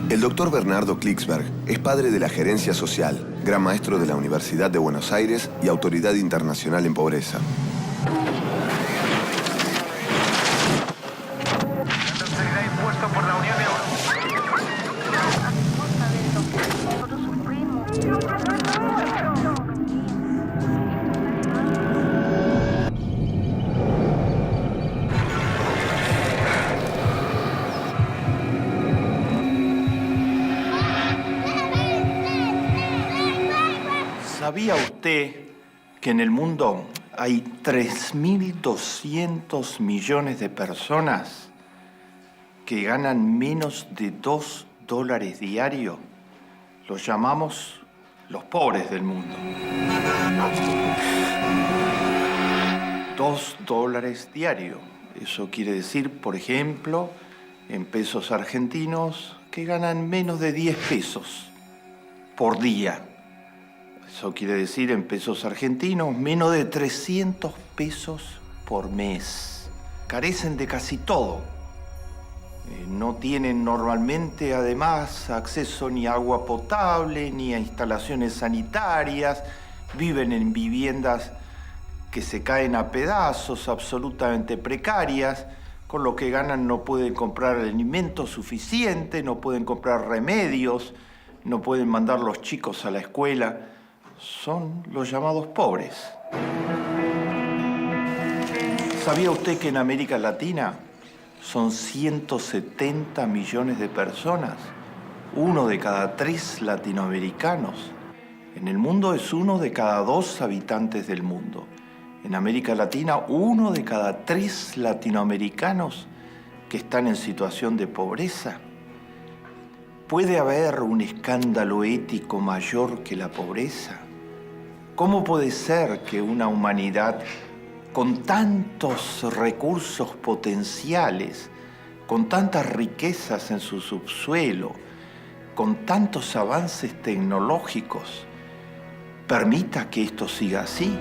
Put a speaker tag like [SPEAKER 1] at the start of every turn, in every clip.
[SPEAKER 1] El doctor Bernardo Klicksberg es padre de la gerencia social, gran maestro de la Universidad de Buenos Aires y autoridad internacional en pobreza.
[SPEAKER 2] ¿Sabía usted que en el mundo hay 3.200 millones de personas que ganan menos de $2 diario? Los llamamos los pobres del mundo. $2 diario. Eso quiere decir, por ejemplo, en pesos argentinos, que ganan menos de 10 pesos por día. Eso quiere decir, en pesos argentinos, menos de 300 pesos por mes. Carecen de casi todo. No tienen normalmente, además, acceso ni a agua potable, ni a instalaciones sanitarias. Viven en viviendas que se caen a pedazos, absolutamente precarias. Con lo que ganan no pueden comprar alimento suficiente, no pueden comprar remedios, no pueden mandar los chicos a la escuela. Son los llamados pobres. ¿Sabía usted que en América Latina son 170 millones de personas? 1 de cada 3 latinoamericanos. En el mundo es 1 de cada 2 habitantes del mundo. En América Latina, 1 de cada 3 latinoamericanos que están en situación de pobreza. ¿Puede haber un escándalo ético mayor que la pobreza? ¿Cómo puede ser que una humanidad con tantos recursos potenciales, con tantas riquezas en su subsuelo, con tantos avances tecnológicos, permita que esto siga así?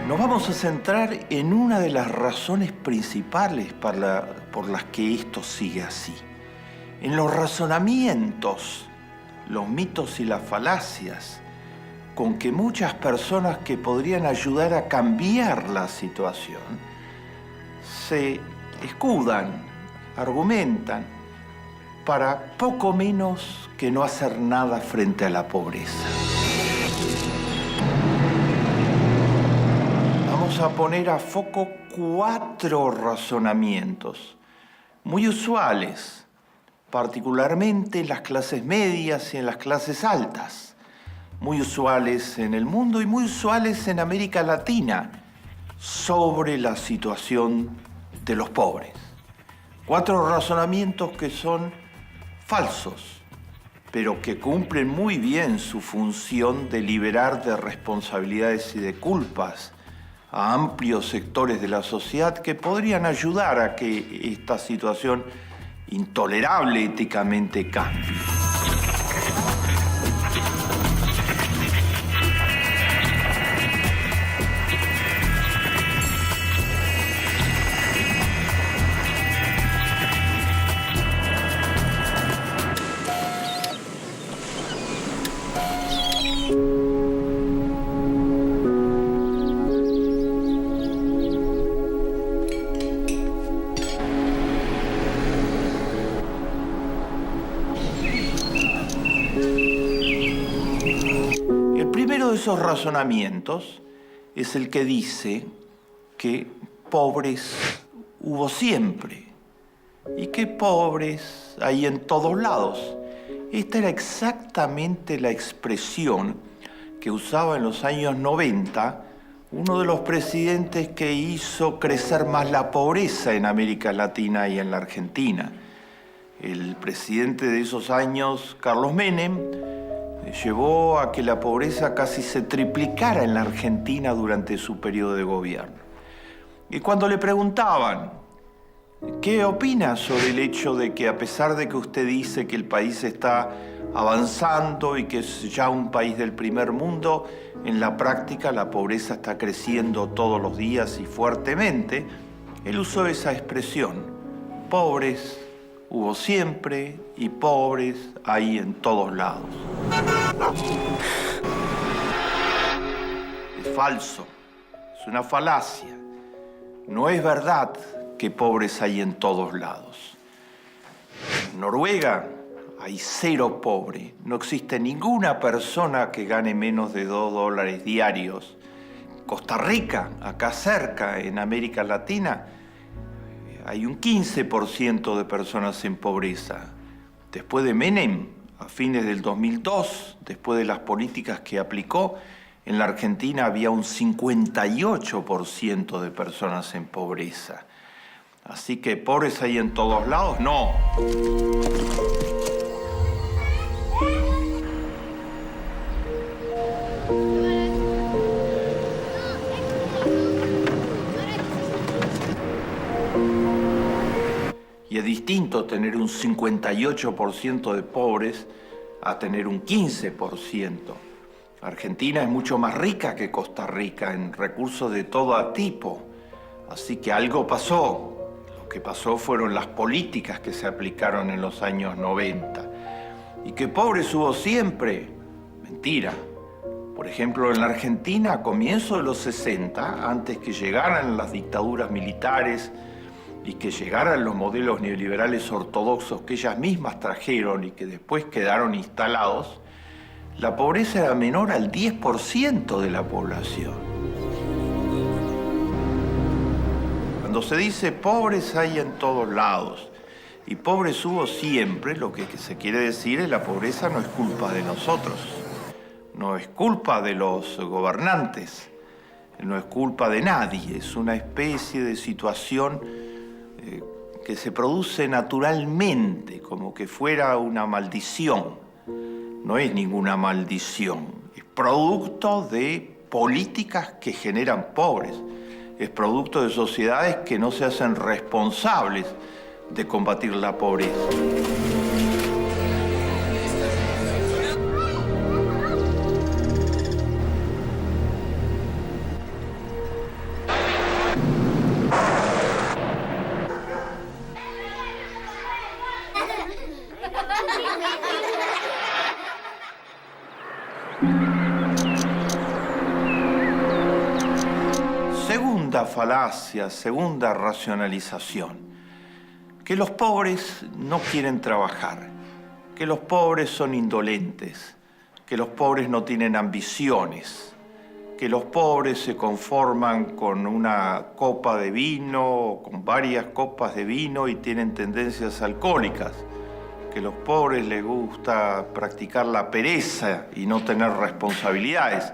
[SPEAKER 2] Nos vamos a centrar en una de las razones principales por las que esto sigue así. En los razonamientos, los mitos y las falacias con que muchas personas que podrían ayudar a cambiar la situación se escudan, argumentan, para poco menos que no hacer nada frente a la pobreza. Vamos a poner a foco 4 razonamientos muy usuales, particularmente en las clases medias y en las clases altas, muy usuales en el mundo y muy usuales en América Latina, sobre la situación de los pobres. 4 razonamientos que son falsos, pero que cumplen muy bien su función de liberar de responsabilidades y de culpas a amplios sectores de la sociedad que podrían ayudar a que esta situación intolerable éticamente cambie. Esos razonamientos es el que dice que pobres hubo siempre y que pobres hay en todos lados. Esta era exactamente la expresión que usaba en los años 90 uno de los presidentes que hizo crecer más la pobreza en América Latina y en la Argentina. El presidente de esos años, Carlos Menem, llevó a que la pobreza casi se triplicara en la Argentina durante su periodo de gobierno. Y cuando le preguntaban, ¿qué opina sobre el hecho de que a pesar de que usted dice que el país está avanzando y que es ya un país del primer mundo, en la práctica la pobreza está creciendo todos los días y fuertemente? Él usó esa expresión: pobres hubo siempre y pobres hay en todos lados. Es falso, es una falacia. No es verdad que pobres hay en todos lados. En Noruega hay 0 pobre. No existe ninguna persona que gane menos de $2 diarios. Costa Rica, acá cerca, en América Latina, hay un 15% de personas en pobreza. Después de Menem, a fines del 2002, después de las políticas que aplicó, en la Argentina había un 58% de personas en pobreza. Así que pobres hay en todos lados, no. Y es distinto tener un 58% de pobres a tener un 15%. Argentina es mucho más rica que Costa Rica en recursos de todo tipo. Así que algo pasó. Lo que pasó fueron las políticas que se aplicaron en los años 90. ¿Y que pobres hubo siempre? Mentira. Por ejemplo, en la Argentina, a comienzos de los 60, antes que llegaran las dictaduras militares y que llegaran los modelos neoliberales ortodoxos que ellas mismas trajeron y que después quedaron instalados, la pobreza era menor al 10% de la población. Cuando se dice pobres hay en todos lados y pobres hubo siempre, lo que se quiere decir es la pobreza no es culpa de nosotros, no es culpa de los gobernantes, no es culpa de nadie, es una especie de situación que se produce naturalmente, como que fuera una maldición. No es ninguna maldición, es producto de políticas que generan pobres, es producto de sociedades que no se hacen responsables de combatir la pobreza. Segunda falacia, segunda racionalización, que los pobres no quieren trabajar, que los pobres son indolentes, que los pobres no tienen ambiciones, que los pobres se conforman con una copa de vino o con varias copas de vino y tienen tendencias alcohólicas, que a los pobres les gusta practicar la pereza y no tener responsabilidades.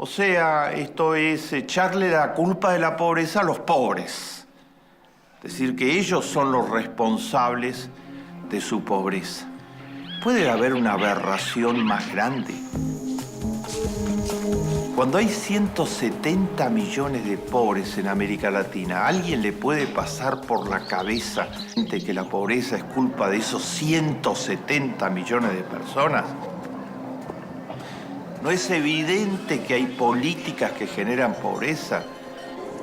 [SPEAKER 2] O sea, esto es echarle la culpa de la pobreza a los pobres. Decir que ellos son los responsables de su pobreza. ¿Puede haber una aberración más grande? Cuando hay 170 millones de pobres en América Latina, ¿a alguien le puede pasar por la cabeza de que la pobreza es culpa de esos 170 millones de personas? ¿No es evidente que hay políticas que generan pobreza?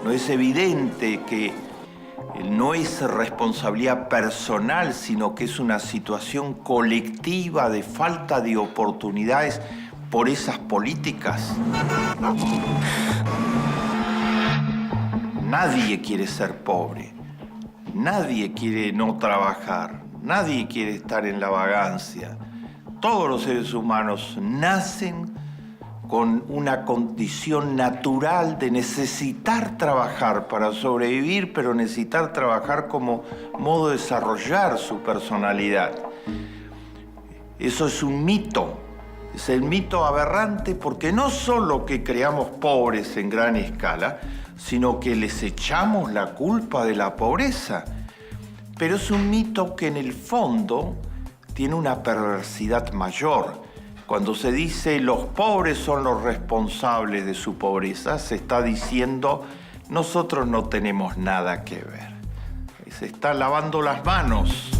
[SPEAKER 2] ¿No es evidente que no es responsabilidad personal, sino que es una situación colectiva de falta de oportunidades por esas políticas? Nadie quiere ser pobre, nadie quiere no trabajar, nadie quiere estar en la vagancia. Todos los seres humanos nacen con una condición natural de necesitar trabajar para sobrevivir, pero necesitar trabajar como modo de desarrollar su personalidad. Eso es un mito. Es el mito aberrante porque no solo que creamos pobres en gran escala, sino que les echamos la culpa de la pobreza. Pero es un mito que en el fondo tiene una perversidad mayor. Cuando se dice los pobres son los responsables de su pobreza, se está diciendo nosotros no tenemos nada que ver. Se está lavando las manos.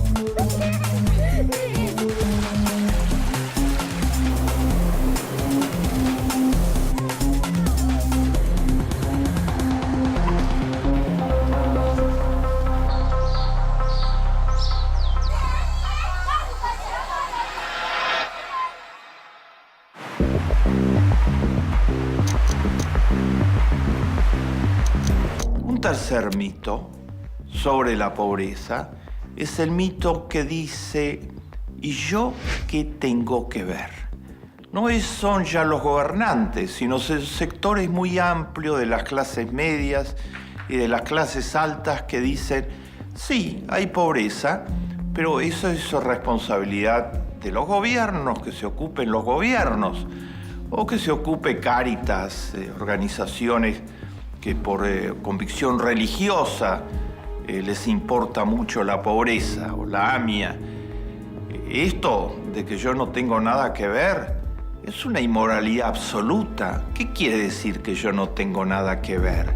[SPEAKER 2] tercer mito sobre la pobreza es el mito que dice, ¿y yo qué tengo que ver? No son ya los gobernantes, sino sectores muy amplios de las clases medias y de las clases altas que dicen, sí, hay pobreza, pero eso es responsabilidad de los gobiernos, que se ocupen los gobiernos, o que se ocupe Cáritas, organizaciones que por convicción religiosa les importa mucho la pobreza, o la AMIA. Esto de que yo no tengo nada que ver es una inmoralidad absoluta. ¿Qué quiere decir que yo no tengo nada que ver?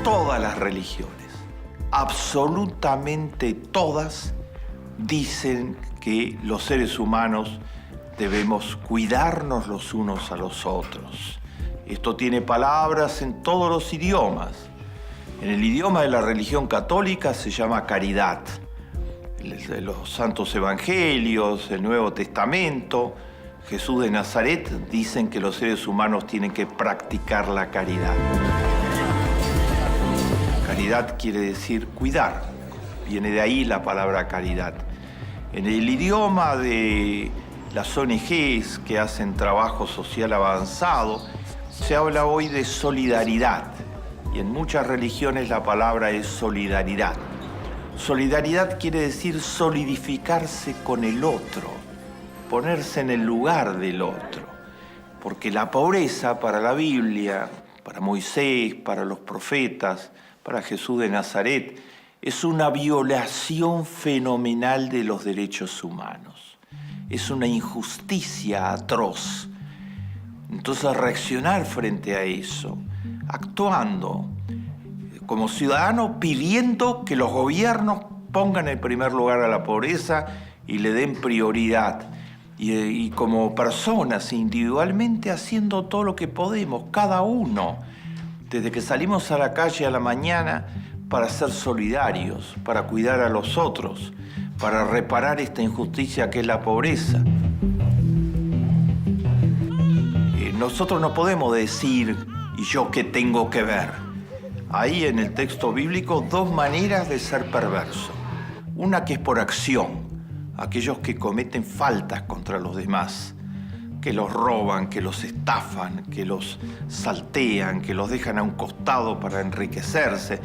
[SPEAKER 2] Todas las religiones, absolutamente todas, dicen que los seres humanos debemos cuidarnos los unos a los otros. Esto tiene palabras en todos los idiomas. En el idioma de la religión católica se llama caridad. Los santos evangelios, el Nuevo Testamento, Jesús de Nazaret dicen que los seres humanos tienen que practicar la caridad. Caridad quiere decir cuidar. Viene de ahí la palabra caridad. En el idioma de las ONGs que hacen trabajo social avanzado, se habla hoy de solidaridad. Y en muchas religiones la palabra es solidaridad. Solidaridad quiere decir solidificarse con el otro, ponerse en el lugar del otro. Porque la pobreza para la Biblia, para Moisés, para los profetas, para Jesús de Nazaret, es una violación fenomenal de los derechos humanos. Es una injusticia atroz. Entonces, reaccionar frente a eso, actuando como ciudadano, pidiendo que los gobiernos pongan en primer lugar a la pobreza y le den prioridad. Y como personas, individualmente, haciendo todo lo que podemos, cada uno, desde que salimos a la calle a la mañana, para ser solidarios, para cuidar a los otros, para reparar esta injusticia que es la pobreza. Nosotros no podemos decir, ¿y yo qué tengo que ver? Hay en el texto bíblico dos maneras de ser perverso. Una que es por acción, aquellos que cometen faltas contra los demás, que los roban, que los estafan, que los saltean, que los dejan a un costado para enriquecerse.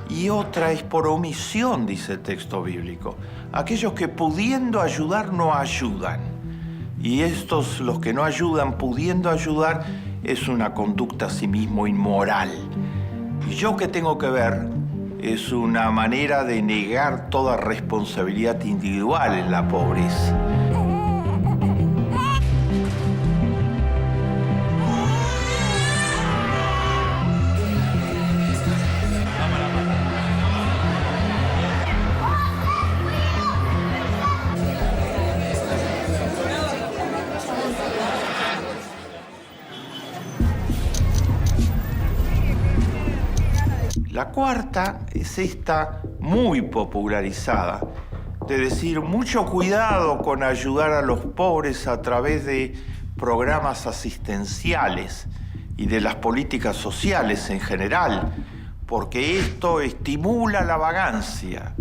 [SPEAKER 2] Y otra es por omisión, dice el texto bíblico. Aquellos que pudiendo ayudar no ayudan. Y estos, los que no ayudan pudiendo ayudar, es una conducta asimismo inmoral. Y yo qué tengo que ver es una manera de negar toda responsabilidad individual en la pobreza. La cuarta es esta muy popularizada, de decir mucho cuidado con ayudar a los pobres a través de programas asistenciales y de las políticas sociales en general, porque esto estimula la vagancia.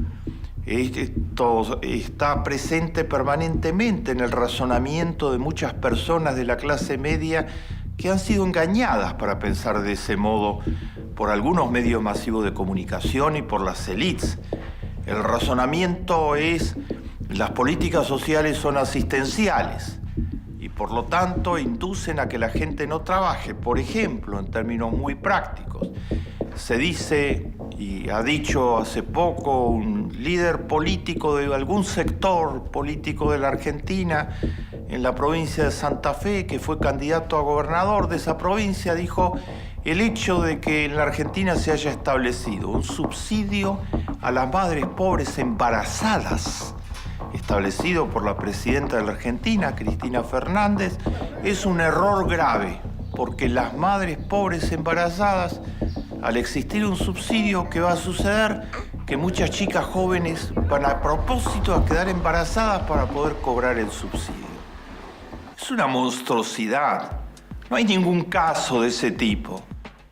[SPEAKER 2] Esto está presente permanentemente en el razonamiento de muchas personas de la clase media que han sido engañadas para pensar de ese modo por algunos medios masivos de comunicación y por las élites. El razonamiento es, las políticas sociales son asistenciales y por lo tanto inducen a que la gente no trabaje. Por ejemplo, en términos muy prácticos, se dice, y ha dicho hace poco un líder político de algún sector político de la Argentina, en la provincia de Santa Fe, que fue candidato a gobernador de esa provincia, dijo: el hecho de que en la Argentina se haya establecido un subsidio a las madres pobres embarazadas, establecido por la presidenta de la Argentina, Cristina Fernández, es un error grave, porque las madres pobres embarazadas al existir un subsidio, ¿qué va a suceder? Que muchas chicas jóvenes van a propósito a quedar embarazadas para poder cobrar el subsidio. Es una monstruosidad. No hay ningún caso de ese tipo.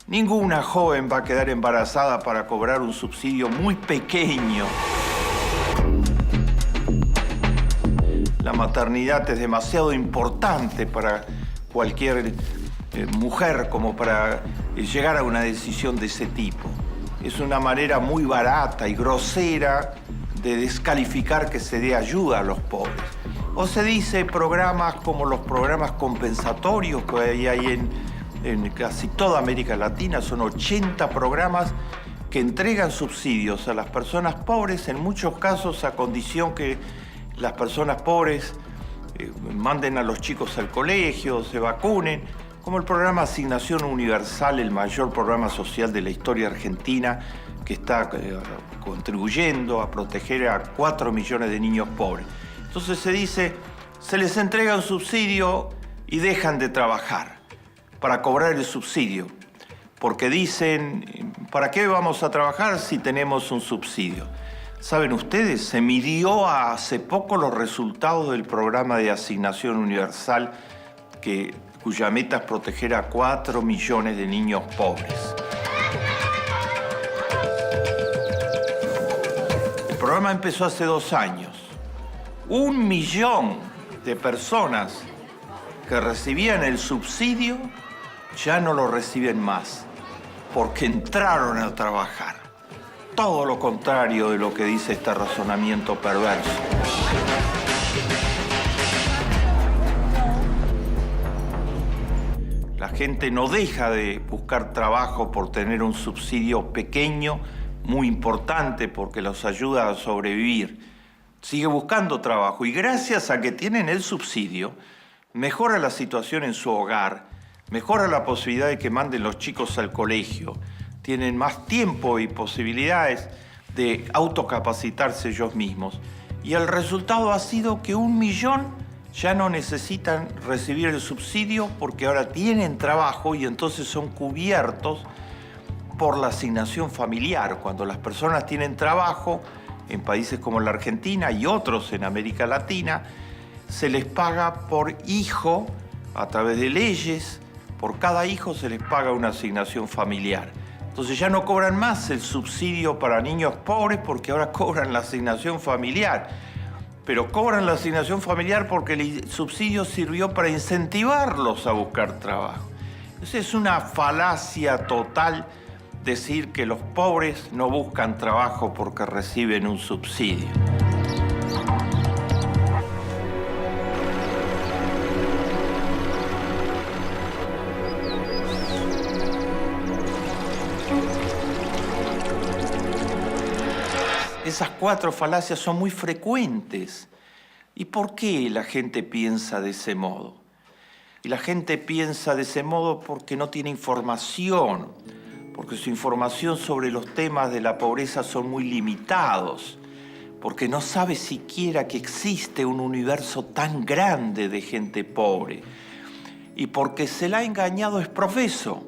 [SPEAKER 2] Ninguna joven va a quedar embarazada para cobrar un subsidio muy pequeño. La maternidad es demasiado importante para cualquier mujer como para llegar a una decisión de ese tipo. Es una manera muy barata y grosera de descalificar que se dé ayuda a los pobres. O se dice programas como los programas compensatorios que hay en casi toda América Latina. Son 80 programas que entregan subsidios a las personas pobres, en muchos casos a condición que las personas pobres manden a los chicos al colegio, se vacunen, como el programa Asignación Universal, el mayor programa social de la historia argentina, que está contribuyendo a proteger a 4 millones de niños pobres. Entonces se dice, se les entrega un subsidio y dejan de trabajar para cobrar el subsidio. Porque dicen, ¿para qué vamos a trabajar si tenemos un subsidio? ¿Saben ustedes? Se midió hace poco los resultados del programa de Asignación Universal cuya meta es proteger a 4 millones de niños pobres. El programa empezó hace 2 años. 1 millón de personas que recibían el subsidio ya no lo reciben más, porque entraron a trabajar. Todo lo contrario de lo que dice este razonamiento perverso. La gente no deja de buscar trabajo por tener un subsidio pequeño, muy importante, porque los ayuda a sobrevivir. Sigue buscando trabajo y gracias a que tienen el subsidio, mejora la situación en su hogar, mejora la posibilidad de que manden los chicos al colegio, tienen más tiempo y posibilidades de autocapacitarse ellos mismos. Y el resultado ha sido que 1 millón ya no necesitan recibir el subsidio porque ahora tienen trabajo y entonces son cubiertos por la asignación familiar. Cuando las personas tienen trabajo, en países como la Argentina y otros en América Latina, se les paga por hijo a través de leyes. Por cada hijo se les paga una asignación familiar. Entonces ya no cobran más el subsidio para niños pobres porque ahora cobran la asignación familiar. Pero cobran la asignación familiar porque el subsidio sirvió para incentivarlos a buscar trabajo. Entonces es una falacia total decir que los pobres no buscan trabajo porque reciben un subsidio. Esas 4 falacias son muy frecuentes. ¿Y por qué la gente piensa de ese modo? Y la gente piensa de ese modo porque no tiene información, porque su información sobre los temas de la pobreza son muy limitados, porque no sabe siquiera que existe un universo tan grande de gente pobre, y porque se la ha engañado es profeso,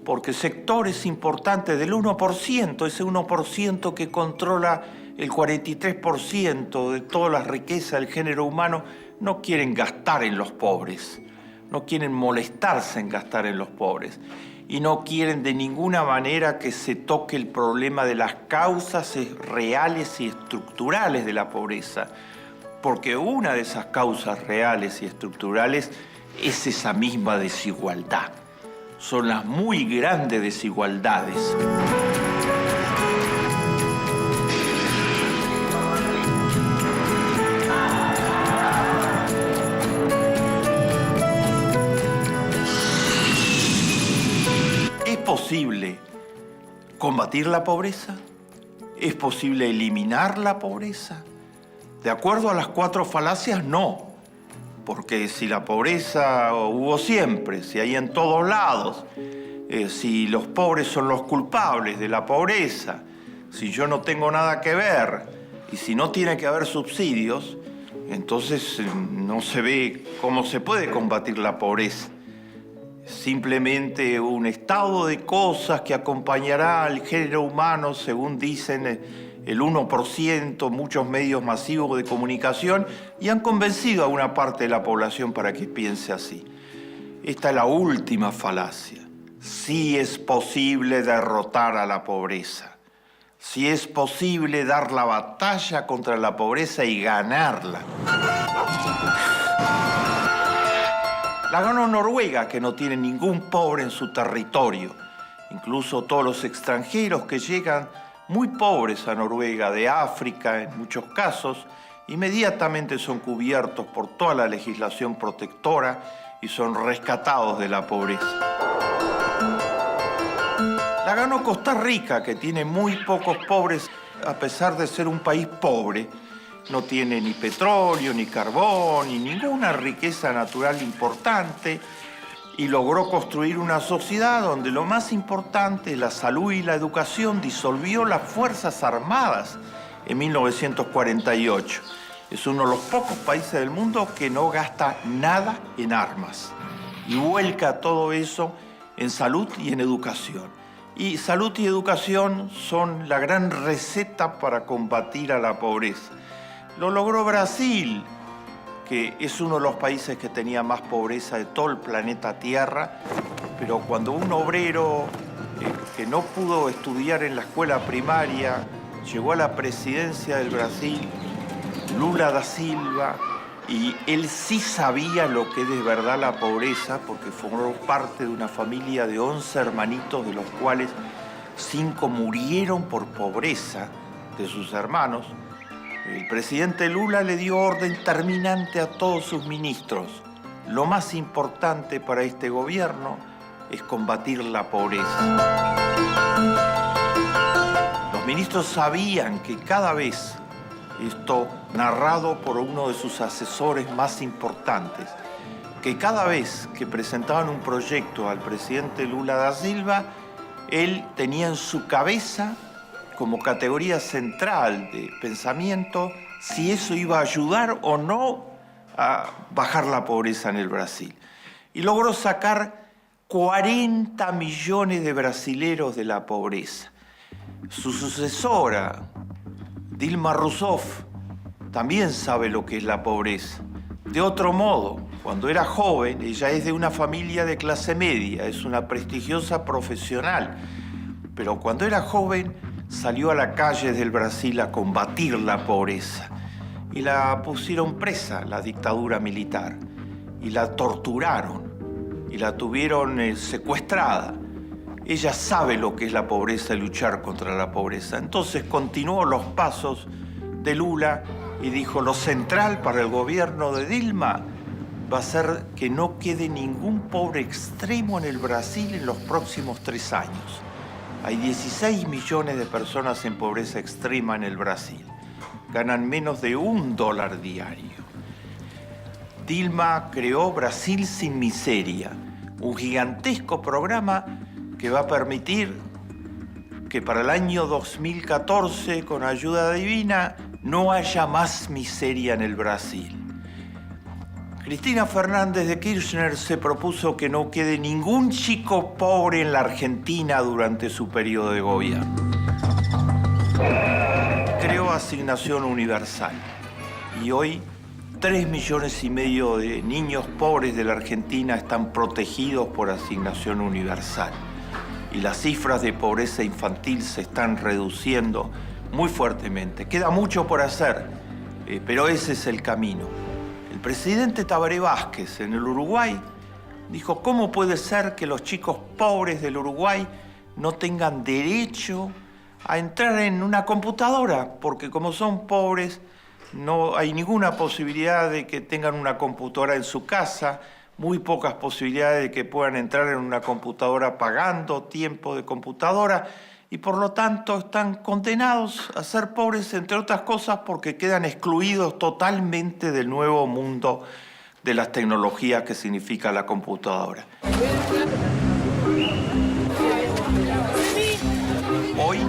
[SPEAKER 2] porque sectores importantes del 1%, ese 1% que controla el 43% de toda la riqueza del género humano, no quieren gastar en los pobres, no quieren molestarse en gastar en los pobres. Y no quieren de ninguna manera que se toque el problema de las causas reales y estructurales de la pobreza, porque una de esas causas reales y estructurales es esa misma desigualdad. Son las muy grandes desigualdades. ¿Es posible combatir la pobreza? ¿Es posible eliminar la pobreza? De acuerdo a las 4 falacias, no. Porque si la pobreza hubo siempre, si hay en todos lados, si los pobres son los culpables de la pobreza, si yo no tengo nada que ver y si no tiene que haber subsidios, entonces no se ve cómo se puede combatir la pobreza. simplemente un estado de cosas que acompañará al género humano, según dicen el 1%, muchos medios masivos de comunicación, y han convencido a una parte de la población para que piense así. Esta es la última falacia. Sí es posible derrotar a la pobreza. Sí es posible dar la batalla contra la pobreza y ganarla. La ganó Noruega, que no tiene ningún pobre en su territorio. Incluso todos los extranjeros que llegan muy pobres a Noruega, de África en muchos casos, inmediatamente son cubiertos por toda la legislación protectora y son rescatados de la pobreza. La ganó Costa Rica, que tiene muy pocos pobres, a pesar de ser un país pobre. No tiene ni petróleo, ni carbón, ni ninguna riqueza natural importante, y logró construir una sociedad donde lo más importante, la salud y la educación, disolvió las Fuerzas Armadas en 1948. Es uno de los pocos países del mundo que no gasta nada en armas y vuelca todo eso en salud y en educación. Y salud y educación son la gran receta para combatir a la pobreza. Lo logró Brasil, que es uno de los países que tenía más pobreza de todo el planeta Tierra, pero cuando un obrero que no pudo estudiar en la escuela primaria llegó a la presidencia del Brasil, Lula da Silva, y él sí sabía lo que es de verdad la pobreza, porque formó parte de una familia de 11 hermanitos, de los cuales 5 murieron por pobreza de sus hermanos. El presidente Lula le dio orden terminante a todos sus ministros. Lo más importante para este gobierno es combatir la pobreza. Los ministros sabían que cada vez, esto narrado por uno de sus asesores más importantes, que cada vez que presentaban un proyecto al presidente Lula da Silva, él tenía en su cabeza como categoría central de pensamiento si eso iba a ayudar o no a bajar la pobreza en el Brasil. Y logró sacar 40 millones de brasileros de la pobreza. Su sucesora, Dilma Rousseff, también sabe lo que es la pobreza. De otro modo, cuando era joven, ella es de una familia de clase media, es una prestigiosa profesional, pero cuando era joven salió a la calle del Brasil a combatir la pobreza y la pusieron presa, la dictadura militar, y la torturaron y la tuvieron secuestrada. Ella sabe lo que es la pobreza y luchar contra la pobreza. Entonces continuó los pasos de Lula y dijo: lo central para el gobierno de Dilma va a ser que no quede ningún pobre extremo en el Brasil en los próximos 3 años. Hay 16 millones de personas en pobreza extrema en el Brasil. Ganan menos de $1 diario. Dilma creó Brasil sin miseria, un gigantesco programa que va a permitir que para el año 2014, con ayuda divina, no haya más miseria en el Brasil. Cristina Fernández de Kirchner se propuso que no quede ningún chico pobre en la Argentina durante su periodo de gobierno. Creó Asignación Universal y hoy 3,5 millones de niños pobres de la Argentina están protegidos por Asignación Universal. Y las cifras de pobreza infantil se están reduciendo muy fuertemente. Queda mucho por hacer, pero ese es el camino. El presidente Tabaré Vázquez en el Uruguay dijo: ¿cómo puede ser que los chicos pobres del Uruguay no tengan derecho a entrar en una computadora? Porque como son pobres, no hay ninguna posibilidad de que tengan una computadora en su casa, muy pocas posibilidades de que puedan entrar en una computadora pagando tiempo de computadora, y por lo tanto están condenados a ser pobres, entre otras cosas, porque quedan excluidos totalmente del nuevo mundo de las tecnologías que significa la computadora. Hoy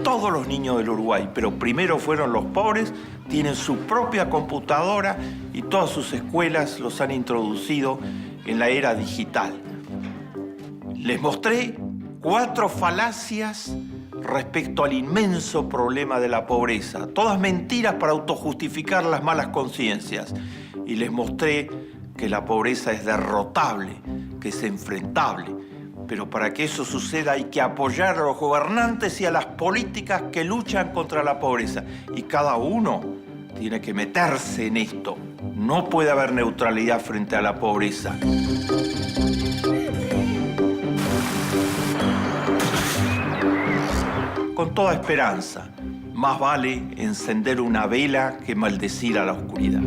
[SPEAKER 2] todos los niños del Uruguay, pero primero fueron los pobres, tienen su propia computadora y todas sus escuelas los han introducido en la era digital. Les mostré 4 falacias respecto al inmenso problema de la pobreza. Todas mentiras para autojustificar las malas conciencias. Y les mostré que la pobreza es derrotable, que es enfrentable. Pero para que eso suceda hay que apoyar a los gobernantes y a las políticas que luchan contra la pobreza. Y cada uno tiene que meterse en esto. No puede haber neutralidad frente a la pobreza. Con toda esperanza, más vale encender una vela que maldecir a la oscuridad.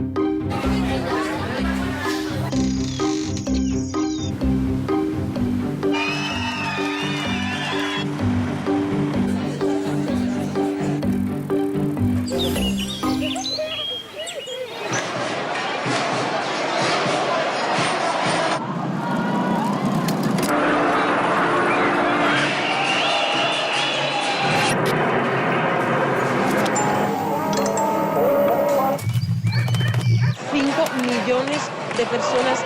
[SPEAKER 3] Millones de personas